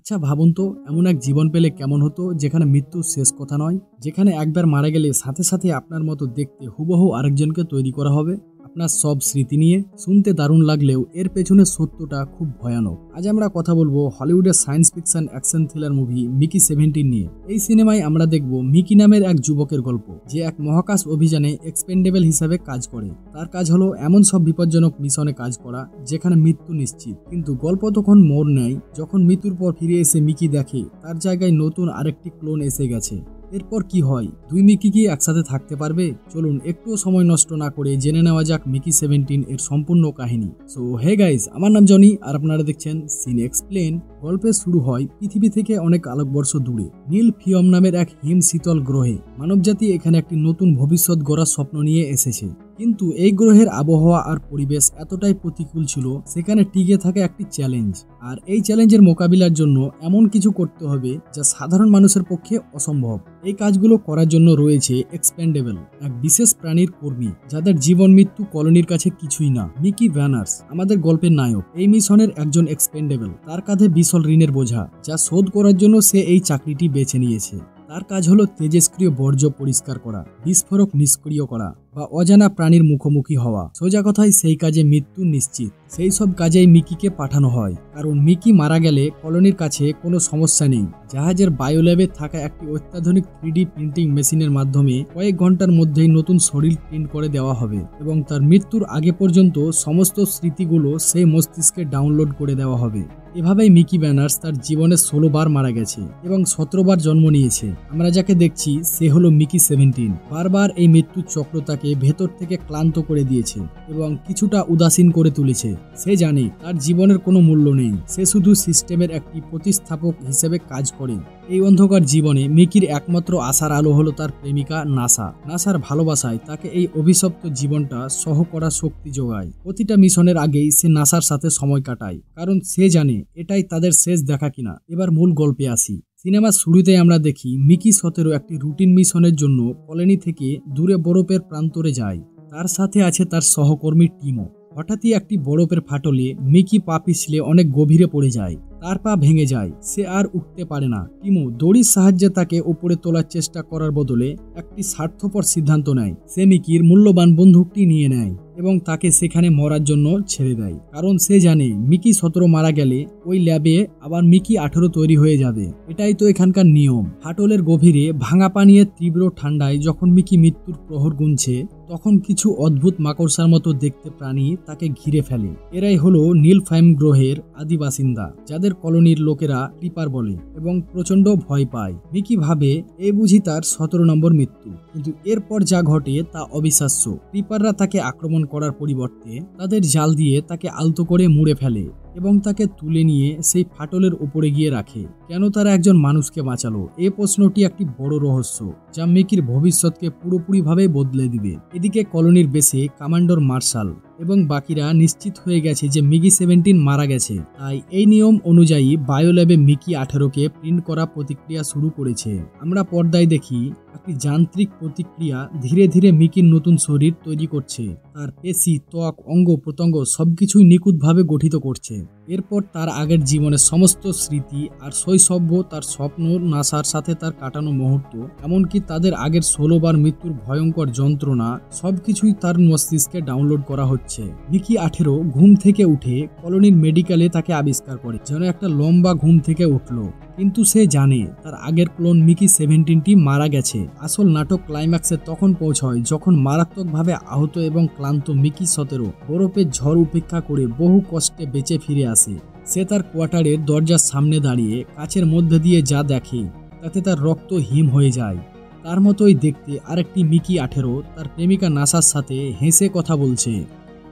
আচ্ছা ভাবুন তো, এমন এক জীবন পেলে কেমন হতো যেখানে মৃত্যুর শেষ কথা নয়, যেখানে একবার মারা গেলে সাথে সাথে আপনার মতো দেখতে হুবহু আরেকজনকে তৈরি করা হবে আপনার সব স্মৃতি নিয়ে। শুনতে দারুণ লাগলেও এর পেছনে সত্যটা খুব ভয়ানক। আজ আমরা কথা বলবো হলিউডের science fiction action thriller movie Mickey 17 নিয়ে। এই সিনেমায় আমরা দেখব মিকি নামের এক যুবকের গল্প, যে এক মহাকাশ অভিযানে এক্সপেন্ডেবল হিসাবে কাজ করে। তার কাজ হলো এমন সব বিপজ্জনক মিশনে কাজ করা যেখানে মৃত্যু নিশ্চিত। কিন্তু গল্প তখন মোড় নেয় যখন মৃত্যুর পর ফিরে এসে মিকি দেখে তার জায়গায় নতুন আরেকটি ক্লোন এসে গেছে। এরপর কি হয়? দুই মিকি কি একসাথে থাকতে পারবে? চলুন একটুও সময় নষ্ট না করে জেনে নেওয়া যাক মিকি 17 এর সম্পূর্ণ কাহিনী। সো হে গাইস, আমার নাম জনি আর আপনারা দেখছেন সিন এক্সপ্লেন। গল্পের শুরু হয় পৃথিবী থেকে অনেক আলোকবর্ষ দূরে নীল ফিয়ম নামের এক হিম শীতল গ্রহে। মানবজাতি এখানে একটি নতুন ভবিষ্যৎ গড়ার স্বপ্ন নিয়ে এসেছে, কিন্তু এই গ্রহের আবহাওয়া আর পরিবেশ এতটাই প্রতিকূল ছিল, সেখানে টিকে থাকা একটি চ্যালেঞ্জ। আর এই চ্যালেঞ্জের মোকাবিলার জন্য এমন কিছু করতে হবে যা সাধারণ মানুষের পক্ষে অসম্ভব। এই কাজগুলো করার জন্য রয়েছে এক্সপেন্ডেবল, এক বিশেষ প্রাণীর কর্মী যাদের জীবন মৃত্যু কলোনির কাছে কিছুই না। মিকি ভ্যানার্স আমাদের গল্পের নায়ক। এই মিশনের একজন এক্সপেন্ডেবল, তার কাঁধে বিশাল ঋণের বোঝা যা শোধ করার জন্য সে এই চাকরিটি বেছে নিয়েছে। তার কাজ হলো তেজস্ক্রিয় বর্জ্য পরিষ্কার করা, বিস্ফোরক নিষ্ক্রিয় করা বা অজানা প্রাণীর মুখোমুখি হওয়া। সোজা কথায় সেই কাজে মৃত্যু নিশ্চিত। সেই সব কাজেই মিকিকে পাঠানো হয়, কারণ মিকি মারা গেলে কলোনির কাছে কোনো সমস্যা নেই। জাহাজের বায়োল্যাবে থাকা একটি অত্যাধুনিক 3D প্রিন্টিং মেশিনের মাধ্যমে কয়েক ঘন্টার মধ্যেই নতুন শরীর প্রিন্ট করে দেওয়া হবে এবং তার মৃত্যুর আগে পর্যন্ত সমস্ত স্মৃতিগুলো সেই মস্তিষ্কে ডাউনলোড করে দেওয়া হবে। এভাবেই মিকি ভ্যানার্স তার জীবনে 16 বার মারা গেছে এবং 17 বার জন্ম নিয়েছে। আমরা যাকে দেখছি সে হলো মিকি 17। বারবার এই মৃত্যুর চক্র তাকে ভেতর থেকে ক্লান্ত করে দিয়েছে এবং কিছুটা উদাসীন করে তুলেছে। সে জানে তার জীবনের কোনো মূল্য নেই, সে শুধু সিস্টেমের একটি প্রতিস্থাপক হিসেবে কাজ করে। এই অন্ধকার জীবনে মিকির একমাত্র আশার আলো হলো তার প্রেমিকা নাসা। নাসার ভালোবাসায় তাকে এই অভিশপ্ত জীবনটা সহ করার শক্তি যোগায়। প্রতিটা মিশনের আগেই সে নাসার সাথে সময় কাটায়, কারণ সে জানে এটাই তাদের শেষ দেখা কিনা। এবার মূল গল্পে আসি। সিনেমার শুরুতেই আমরা দেখি মিকি 17 একটি রুটিন মিশনের জন্য কলোনি থেকে দূরে বরফের প্রান্তরে যায়। তার সাথে আছে তার সহকর্মী টিমো। হঠাৎই একটি বরফের ফাটলে মিকি পা পিছলে অনেক গভীরে পড়ে যায়। তার পা ভেঙে যায়, সে আর উঠতে পারে না। টিমো দড়ির সাহায্যে তাকে উপরে তোলার চেষ্টা করার বদলে একটি স্বার্থপর সিদ্ধান্ত নেয়। সে মিকির মূল্যবান বন্দুকটি নিয়ে নেয় এবং তাকে সেখানে মরার জন্য ছেড়ে দেয়, কারণ সে জানে মিকি 17 মারা গেলে ওই ল্যাবে আবার মিকি 18 তৈরি হয়ে যাবে। এটাই তো এখানকার নিয়ম। ফাটলের গভীরে ভাঙা পানির তীব্র ঠান্ডায় যখন মিকি মৃত্যুর প্রহর গুনছে, তখন কিছু অদ্ভুত মাকড়সার মতো দেখতে প্রাণী তাকে ঘিরে ফেলে। এরাই হলো নীলফাইম গ্রহের আদি বাসিন্দা, যাদের কলোনির লোকেরা ক্রিপার বলে এবং প্রচন্ড ভয় পায়। মিকি ভাবে এ বুঝি তার 17 নম্বর মৃত্যু, কিন্তু এরপর যা ঘটে তা অবিশ্বাস্য। ক্রিপাররা তাকে আক্রমণ করার পরিবর্তে তাদের জাল দিয়ে তাকে আলতো করে মুড়ে ফেলে এবং তাকে তুলে নিয়ে সেই ফাটলের উপরে গিয়ে রাখে। কেন তারা একজন মানুষকে বাঁচালো? এই প্রশ্নটি একটি বড় রহস্য যা মিকির ভবিষ্যৎকে পুরোপুরিভাবে বদলে দিবে। এদিকে কলোনির বেসে কমান্ডার মার্শাল এবং বাকিরা নিশ্চিত হয়ে গেছে যে মিকি 17 মারা গেছে। তাই এই নিয়ম অনুযায়ী বায়োল্যাবে মিকি 18কে প্রিন্ট করা প্রতিক্রিয়া শুরু করেছে। আমরা পর্দায় দেখি একটি যান্ত্রিক প্রতিক্রিয়া ধীরে ধীরে মিকির নতুন শরীর তৈরি করছে। তার পেশি, ত্বক, অঙ্গ প্রত্যঙ্গ সবকিছুই নিখুঁতভাবে গঠিত করছে। এরপর তার আগের জীবনের সমস্ত স্মৃতি আর শৈশব, তার স্বপ্ন, নাসার সাথে তার কাটানো মুহূর্ত, এমনকি তাদের আগের 16 বার মৃত্যুর ভয়ঙ্কর যন্ত্রণা, সবকিছুই তার মস্তিষ্কে ডাউনলোড করা হচ্ছে। মিকি 18 ঘুম থেকে উঠে কলোনির মেডিকেলে তাকে আবিষ্কার করে, যেন একটা লম্বা ঘুম থেকে উঠলো। কিন্তু সে জানে তার আগের ক্লোন মিকি 17টি মারা গেছে। আসল নাটক ক্লাইম্যাক্সে তখন পৌঁছয় যখন মারাত্মকভাবে আহত এবং ক্লান্ত মিকি 17 বরফের ঝড় উপেক্ষা করে বহু কষ্টে বেঁচে ফিরে আসে। সে তার কোয়ার্টারের দরজার সামনে দাঁড়িয়ে কাচের মধ্যে দিয়ে যা দেখে তাতে তার রক্ত হিম হয়ে যায়। তার মতোই দেখতে আরেকটি মিকি 18 তার প্রেমিকা নাসার সাথে হেসে কথা বলছে।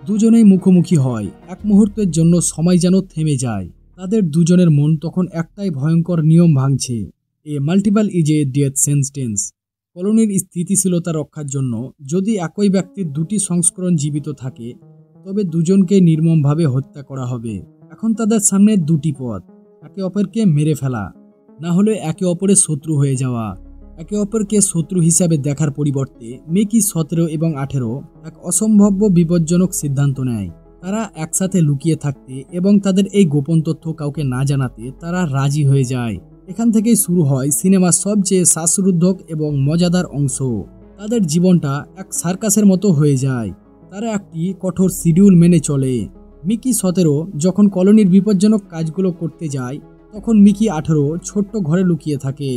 দুজনেই মুখোমুখি হয়। এক মুহূর্তের জন্য সময় যেন থেমে যায়। তাদের দুজনের মন তখন একটাই ভয়ঙ্কর নিয়ম ভাঙছে। এ multiple is a death sentence. কলোনির স্থিতিশীলতা রক্ষার জন্য যদি একই ব্যক্তির দুটি সংস্করণ জীবিত থাকে, তবে দুজনকে নির্মমভাবে হত্যা করা হবে। এখন তাদের সামনে দুটি পথ: একে অপরকে মেরে ফেলা, না হলে একে অপরের শত্রু হয়ে যাওয়া। একে অপরকে শত্রু হিসাবে দেখার পরিবর্তে মিকি 17 এবং 18 এক অসম্ভাব্য বিপজ্জনক সিদ্ধান্ত নেয়। তারা একসাথে লুকিয়ে থাকতে এবং তাদের এই গোপন তথ্য কাউকে না জানাতে তারা রাজি হয়ে যায়। এখান থেকেই শুরু হয় সিনেমার সবচেয়ে শ্বাসরুদ্ধক এবং মজাদার অংশ। তাদের জীবনটা এক সার্কাসের মতো হয়ে যায়। তারা একটি কঠোর শিডিউল মেনে চলে। মিকি 17 যখন কলোনির বিপজ্জনক কাজগুলো করতে যায় তখন মিকি 18 ছোট্ট ঘরে লুকিয়ে থাকে।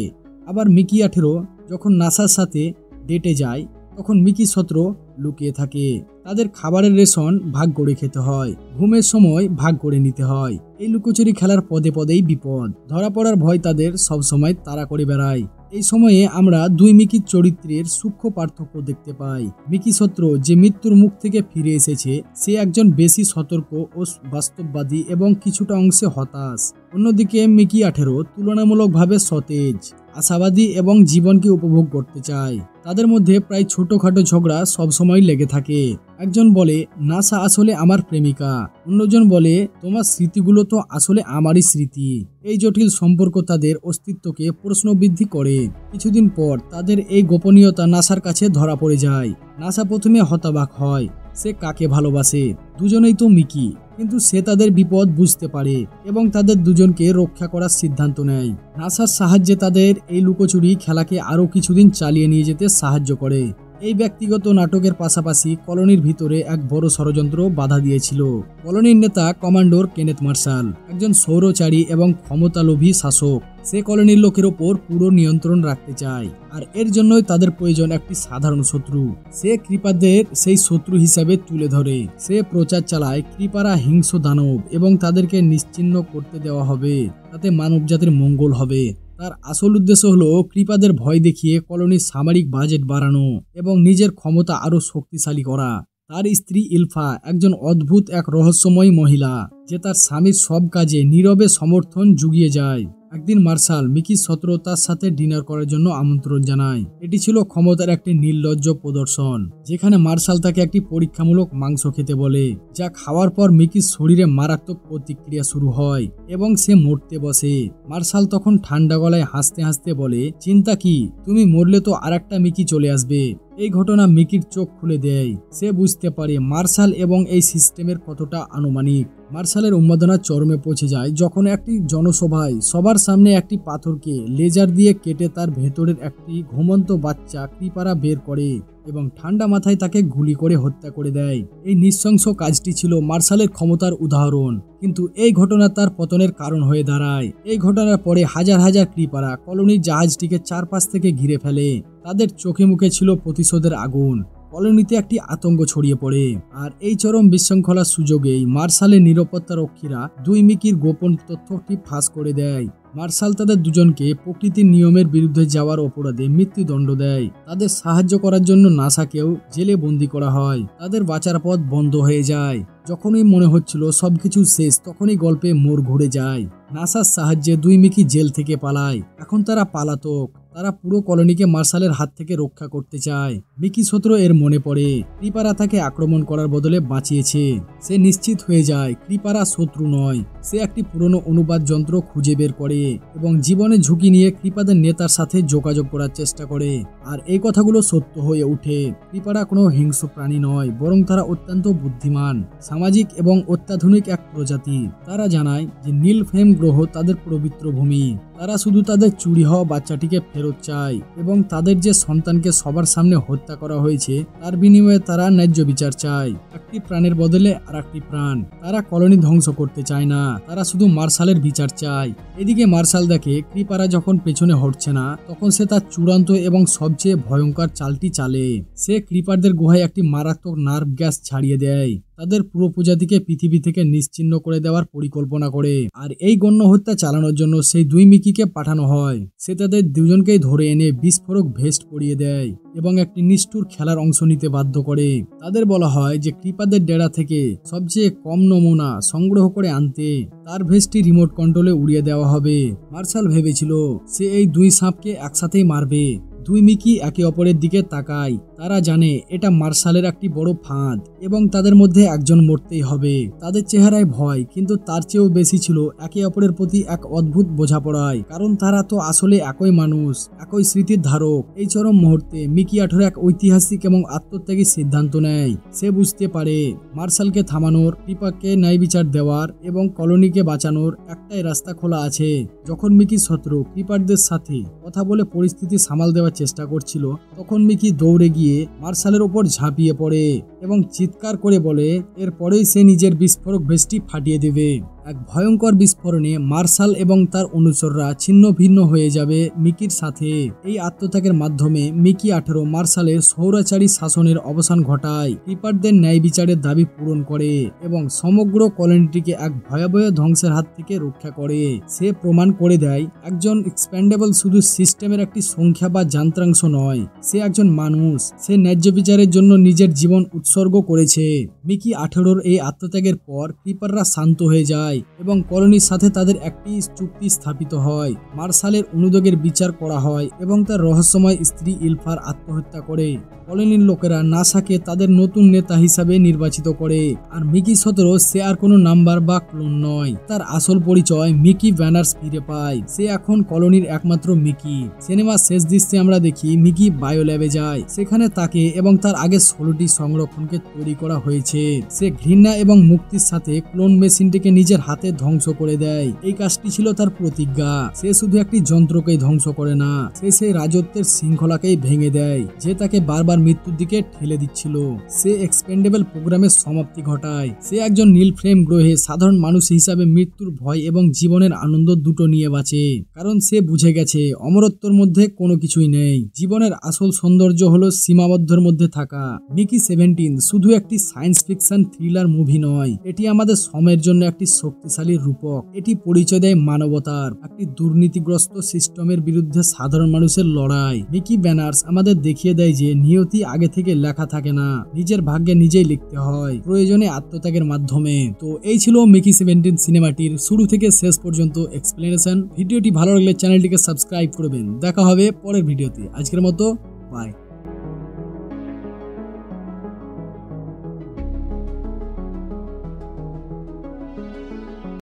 আবার মিকি 18 যখন নাসার সাথে ডেটে যায় তখন মিকি 17 লুকিয়ে থাকে। তাদের খাবারের রেশন ভাগ করে খেতে হয়, ঘুমের সময় ভাগ করে নিতে হয়। এই লুকোচুরি খেলার পদে পদেই বিপদ, ধরা পড়ার ভয় তাদের সবসময় তাড়া করে বেড়ায়। এই সময়ে আমরা দুই মিকির চরিত্রের সূক্ষ্ম পার্থক্য দেখতে পাই। মিকি 17 যে মৃত্যুর মুখ থেকে ফিরে এসেছে, সে একজন বেশি সতর্ক ও বাস্তববাদী এবং কিছুটা অংশে হতাশ। অন্যদিকে মিকি 18 তুলনামূলকভাবে সতেজ, আশাবাদী এবং জীবনকে উপভোগ করতে চায়। তাদের মধ্যে প্রায় ছোটখাটো ঝগড়া সবসময় লেগে থাকে। একজন বলে, নাসা আসলে আমার প্রেমিকা। অন্যজন বলে, তোমার স্মৃতিগুলো তো আসলে আমারই স্মৃতি। এই জটিল সম্পর্ক তাদের অস্তিত্বকে প্রশ্নবৃদ্ধি করে। কিছুদিন পর তাদের এই গোপনীয়তা নাসার কাছে ধরা পড়ে যায়। নাসা প্রথমে হতাবাক হয়, সে কাকে ভালোবাসে, দুজনেই তো মিকি। কিন্তু সে তাদের বিপদ বুঝতে পারে এবং তাদের দুজনকে রক্ষা করার সিদ্ধান্ত নেয়। নাসার সাহায্যে তাদের এই লুকোচুরি খেলাকে আরও কিছুদিন চালিয়ে নিয়ে যেতে সাহায্য করে। এই ব্যক্তিগত নাটকের পাশাপাশি কলোনির ভিতরে এক বড় ষড়যন্ত্র বাধা দিয়েছিল। কলোনির নেতা কমান্ডোর কেনেথ মার্শাল একজন স্বৈরচারী এবং ক্ষমতালোভী শাসক। সে কলোনির লোকের ওপর পুরো নিয়ন্ত্রণ রাখতে চায়, আর এর জন্যই তাদের প্রয়োজন একটি সাধারণ শত্রু। সে ক্রিপারদের সেই শত্রু হিসাবে তুলে ধরে। সে প্রচার চালায় ক্রিপাররা হিংস্র দানব এবং তাদেরকে নিশ্চিহ্ন করতে দেওয়া হবে, তাতে মানবজাতির মঙ্গল হবে। তার আসল উদ্দেশ্য হলো ক্রিপারদের ভয় দেখিয়ে কলোনির সামরিক বাজেট বাড়ানো এবং নিজের ক্ষমতা আরও শক্তিশালী করা। তার স্ত্রী ইলফা একজন অদ্ভুত এক রহস্যময়ী মহিলা, যে তার স্বামীর সব কাজে নীরবে সমর্থন জুগিয়ে যায়। একদিন মার্শাল মিকি 17 তার সাথে ডিনার করার জন্য আমন্ত্রণ জানায়। এটি ছিল ক্ষমতার একটি নির্লজ্জ প্রদর্শন, যেখানে মার্শাল তাকে একটি পরীক্ষামূলক মাংস খেতে বলে, যা খাওয়ার পর মিকির শরীরে মারাত্মক প্রতিক্রিয়া শুরু হয় এবং সে মরতে বসে। মার্শাল তখন ঠান্ডা গলায় হাসতে হাসতে বলে, চিন্তা কি, তুমি মরলে তো আরেকটা মিকি চলে আসবে। এই ঘটনা মিকির চোখ খুলে দেয়। সে বুঝতে পারে মার্শাল এবং এই সিস্টেমের কতটা আনুমানিক। মার্শালের উন্মাদনা চরমে পৌঁছে যায় যখন একটি জনসভায় সবার সামনে একটি পাথরকে লেজার দিয়ে কেটে তার ভেতরের একটি ঘুমন্ত বাচ্চা ক্রিপাররা বের করে এবং ঠান্ডা মাথায় তাকে গুলি করে হত্যা করে দেয়। এই নৃশংস কাজটি ছিল মার্শালের ক্ষমতার উদাহরণ, কিন্তু এই ঘটনা তার পতনের কারণ হয়ে দাঁড়ায়। এই ঘটনার পরে হাজার হাজার ক্রিপাররা কলোনির জাহাজটিকে চারপাশ থেকে ঘিরে ফেলে। তাদের চোখে মুখে ছিল প্রতিশোধের আগুন। কলোনিতে একটি আতঙ্ক ছড়িয়ে পড়ে, আর এই চরম বিশৃঙ্খলার সুযোগেই মার্শালের নিরাপত্তা রক্ষীরা দুই মিকির গোপন তথ্যটি ফাঁস করে দেয়। মার্শাল তাদের দুজনকে প্রকৃতির নিয়মের বিরুদ্ধে যাওয়ার অপরাধে মৃত্যুদণ্ড দেয়। তাদের সাহায্য করার জন্য নাসাকেও জেলে বন্দী করা হয়। তাদের বাঁচার পথ বন্ধ হয়ে যায়। যখনই মনে হচ্ছিল সবকিছু শেষ, তখনই গল্পে মোড় ঘুরে যায়। নাসার সাহায্যে দুই মিকি জেল থেকে পালায়। এখন তারা পালাতক। তারা পুরো কলোনিকে মার্শালের হাত থেকে রক্ষা করতে চায়। মিকি 17 এর মনে পড়ে ক্রিপাররা তাকে আক্রমণ করার বদলে বাঁচিয়েছে। সে নিশ্চিত হয়ে যায় ক্রিপাররা শত্রু নয়। সে একটি পুরনো অনুবাদ যন্ত্র খুঁজে বের করে এবং জীবনের ঝুঁকি নিয়ে ক্রিপারদের নেতার সাথে যোগাযোগ করার চেষ্টা করে। আর এই কথাগুলো সত্য হয়ে ওঠে। ক্রিপাররা কোনো হিংস্র প্রাণী নয়, বরং তারা অত্যন্ত বুদ্ধিমান, সামাজিক এবং অত্যাধুনিক এক প্রজাতি। তারা জানায় যে নীলফেম গ্রহ তাদের পবিত্র ভূমি। তারা শুধু তাদের চুরি হওয়া বাচ্চাটিকে ফেরত চায় এবং তাদের যে সন্তানকে সবার সামনে হত্যা করা হয়েছে তার বিনিময়ে তারা ন্যায্য বিচার চায়। একটি প্রাণের বদলে আর একটি প্রাণ। তারা কলোনি ধ্বংস করতে চায় না, তারা শুধু মার্শালের বিচার চায়। এদিকে মার্শাল দেখে ক্রিপাররা যখন পেছনে হটছে না, তখন সে তার চূড়ান্ত এবং সবচেয়ে ভয়ঙ্কর চালটি চালে। সে ক্রিপারদের গুহায় একটি মারাত্মক নার্ভ গ্যাস ছাড়িয়ে দেয়। তাদের পুরো প্রজাতিকে পৃথিবী থেকে নিশ্চিহ্ন করে দেওয়ার পরিকল্পনা করে। আর এই গণ্য হত্যা চালানোর জন্য সেই দুই মিকিকে পাঠানো হয়। সে তাদের দুজনকেই ধরে এনে বিস্ফোরক ভেস্ট পরিয়ে দেয় এবং একটি নিষ্ঠুর খেলার অংশ নিতে বাধ্য করে। তাদের বলা হয় যে ক্রিপারদের ডেরা থেকে সবচেয়ে কম নমুনা সংগ্রহ করে আনতে তার ভেস্টটি রিমোট কন্ট্রোলে উড়িয়ে দেওয়া হবে। মার্শাল ভেবেছিল সে এই দুই সাপকে একসাথেই মারবে, দুই মিকি একে অপরের দিকে তাকায়। তারা জানে এটা মার্শালের একটি বড় ফাঁদ এবং তাদের মধ্যে একজন মরতেই হবে। তাদের চেহারায় ভয়, কিন্তু তার চেয়েও বেশি ছিল একে অপরের প্রতি এক অদ্ভুত বোঝাপড়ায়, কারণ তারা তো আসলে একই মানুষ, একই স্মৃতির ধারক। এই চরম মুহূর্তে মিকি 18 এক ঐতিহাসিক এবং আত্মত্যাগী সিদ্ধান্ত নেয়। সে বুঝতে পারে মার্শালকে থামানোর, পিপাকে ন্যায় বিচার দেওয়ার এবং কলোনিকে বাঁচানোর একটাই রাস্তা খোলা আছে। যখন মিকি 17 ক্রিপারদের সাথে কথা বলে পরিস্থিতি সামাল দেওয়ার চেষ্টা করছিল, তখন মিকি দৌড়ে গিয়ে মার্শালের ওপর ঝাঁপিয়ে পড়ে এবং চিৎকার করে বলে এরপরেই সে নিজের বিস্ফোরক ভেস্টটি ফাটিয়ে দেবে। এক ভয়ঙ্কর বিস্ফোরণে মার্শাল এবং তার অনুচররা ছিন্ন ভিন্ন হয়ে যাবে মিকির সাথে। এই আত্মত্যাগের মাধ্যমে মিকি 18 মার্শালের স্বৈরাচারী শাসনের অবসান ঘটায়, ক্রিপারদের ন্যায় বিচারের দাবি পূরণ করে এবং সমগ্র কলোনিটিকে এক ভয়াবহ ধ্বংসের হাত থেকে রক্ষা করে। সে প্রমাণ করে দেয় একজন এক্সপ্যান্ডেবল শুধু সিস্টেমের একটি সংখ্যা বা যন্ত্রাংশ নয়, সে একজন মানুষ। সে ন্যায্য বিচারের জন্য নিজের জীবন উৎসর্গ করেছে। মিকি 18 এই আত্মত্যাগের পর ক্রিপাররা শান্ত হয়ে যায় এবং কলোনির সাথে তাদের একটি চুক্তি স্থাপিত হয়। মার্শালের অনুযোগের বিচার করা হয় এবং তার রহস্যময় স্ত্রী ইলফার আত্মহত্যা করে। কলোনির লোকেরা নাসাকে তাদের নতুন নেতা হিসাবে নির্বাচিত করে। আর মিকি 17 সে আর কোনো নাম্বার বা ক্লোন নয়, তার আসল পরিচয় মিকি ব্যানার্স ফিরে পায়। সে এখন কলোনির একমাত্র মিকি। সিনেমার শেষ দৃশ্যে আমরা দেখি মিকি বায়োল্যাবে যায়। সেখানে তাকে এবং তার আগে 16টি সংরক্ষণকে তৈরি করা হয়েছে। সে ঘৃণা এবং মুক্তির সাথে ক্লোন মেশিনটিকে নিজের হাতে ধ্বংস করে দেয়। এই কাজটি ছিল তার প্রতিজ্ঞা। সে শুধু একটি যন্ত্রকেই ধ্বংস করে না, সে সেই রাজত্বের শৃঙ্খলাকেই ভেঙে দেয় যে তাকে বারবার মৃত্যুর দিকে ঠেলে দিচ্ছিল। সে এক্সপেন্ডেবল প্রোগ্রামের সমাপ্তি ঘটায়। সে একজন নীল ফ্রেম গ্রহে সাধারণ মানুষ হিসাবে মৃত্যুর ভয় এবং জীবনের আনন্দ দুটো নিয়ে বাঁচে, কারণ সে বুঝে গেছে অমরত্বর মধ্যে কোনো কিছুই নেই। জীবনের আসল সৌন্দর্য হলো সীমাবদ্ধের মধ্যে থাকা। মিকি 17 শুধু একটি সায়েন্স ফিকশন থ্রিলার মুভি নয়, এটি আমাদের সময়ের জন্য একটি শক্তিশালী রূপক। এটি পরিচয় দেয় মানবতার, একটি দুর্নীতিগ্রস্ত সিস্টেমের বিরুদ্ধে সাধারণ মানুষের লড়াই। মিকি ব্যানার্স আমাদের দেখিয়ে দেয় যে নিয়তি আগে থেকে লেখা থাকে না, নিজের ভাগ্যে নিজেই লিখতে হয়, প্রয়োজনে আত্মত্যাগের মাধ্যমে। তো এই ছিল মিকি 17 সিনেমাটির শুরু থেকে শেষ পর্যন্ত এক্সপ্লেনেশন। ভিডিওটি ভালো লাগলে চ্যানেলটিকে সাবস্ক্রাইব করবেন। দেখা হবে পরের ভিডিওতে। আজকের মতো বাই।